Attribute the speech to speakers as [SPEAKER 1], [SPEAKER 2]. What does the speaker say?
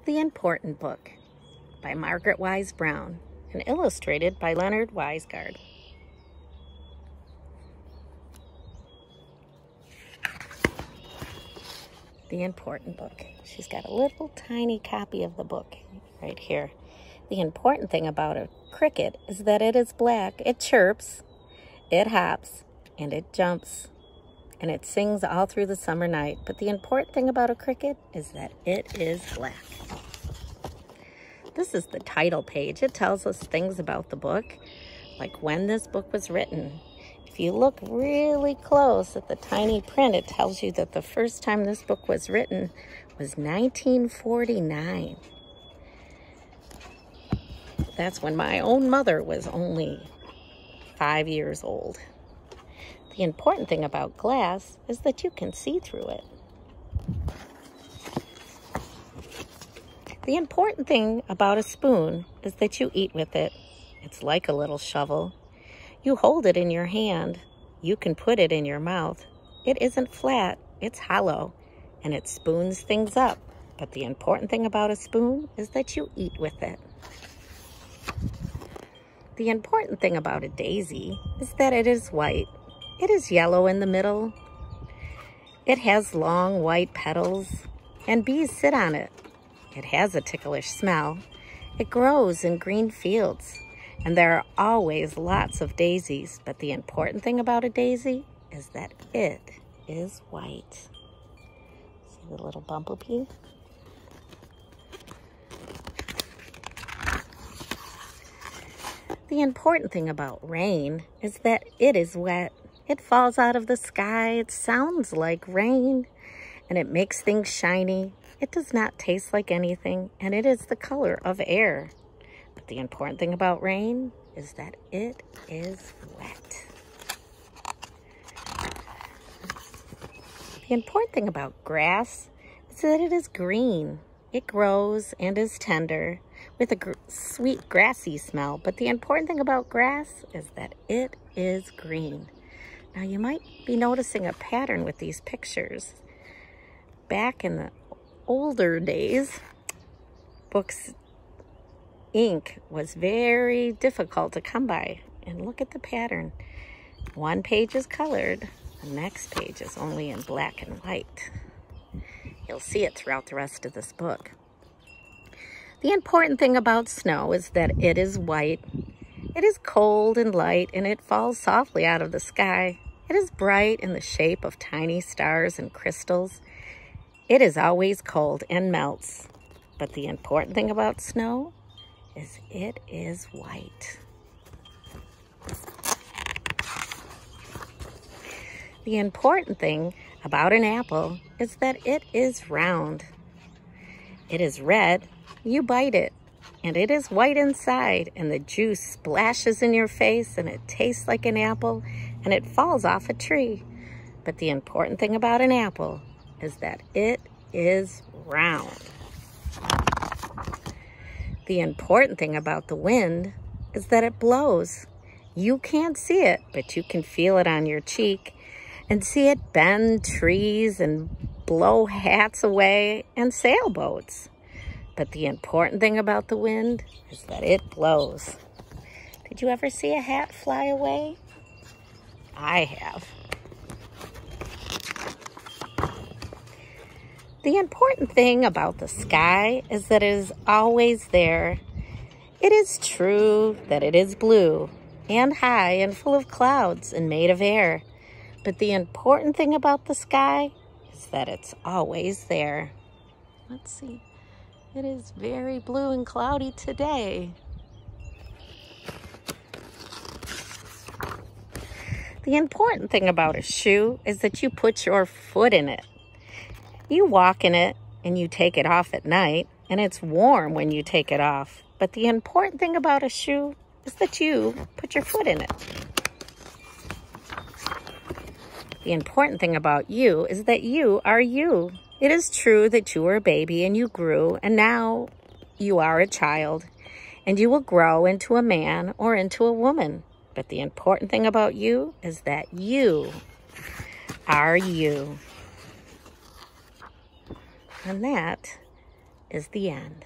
[SPEAKER 1] The Important Book by Margaret Wise Brown and illustrated by Leonard Weisgard. The Important Book. She's got a little tiny copy of the book right here. The important thing about a cricket is that it is black. It chirps, it hops, and it jumps, and it sings all through the summer night. But the important thing about a cricket is that it is black. This is the title page. It tells us things about the book, like when this book was written. If you look really close at the tiny print, it tells you that the first time this book was written was 1949. That's when my own mother was only 5 years old. The important thing about glass is that you can see through it. The important thing about a spoon is that you eat with it. It's like a little shovel. You hold it in your hand. You can put it in your mouth. It isn't flat, it's hollow, and it spoons things up. But the important thing about a spoon is that you eat with it. The important thing about a daisy is that it is white. It is yellow in the middle. It has long white petals, and bees sit on it. It has a ticklish smell. It grows in green fields, and there are always lots of daisies. But the important thing about a daisy is that it is white. See the little bumblebee? The important thing about rain is that it is wet. It falls out of the sky. It sounds like rain, and it makes things shiny. It does not taste like anything, and it is the color of air. But the important thing about rain is that it is wet. The important thing about grass is that it is green. It grows and is tender with a sweet grassy smell. But the important thing about grass is that it is green. Now you might be noticing a pattern with these pictures. Back in the older days, books ink was very difficult to come by. And look at the pattern. One page is colored, the next page is only in black and white. You'll see it throughout the rest of this book. The important thing about snow is that it is white. It is cold and light, and it falls softly out of the sky. It is bright in the shape of tiny stars and crystals. It is always cold and melts. But the important thing about snow is it is white. The important thing about an apple is that it is round. It is red. You bite it, and it is white inside, and the juice splashes in your face, and it tastes like an apple, and it falls off a tree. But the important thing about an apple is that it is round. The important thing about the wind is that it blows. You can't see it, but you can feel it on your cheek and see it bend trees and blow hats away and sailboats. But the important thing about the wind is that it blows. Did you ever see a hat fly away? I have. The important thing about the sky is that it is always there. It is true that it is blue and high and full of clouds and made of air. But the important thing about the sky is that it's always there. Let's see. It is very blue and cloudy today. The important thing about a shoe is that you put your foot in it. You walk in it and you take it off at night, and it's warm when you take it off. But the important thing about a shoe is that you put your foot in it. The important thing about you is that you are you. It is true that you were a baby and you grew, and now you are a child, and you will grow into a man or into a woman. But the important thing about you is that you are you. And that is the end.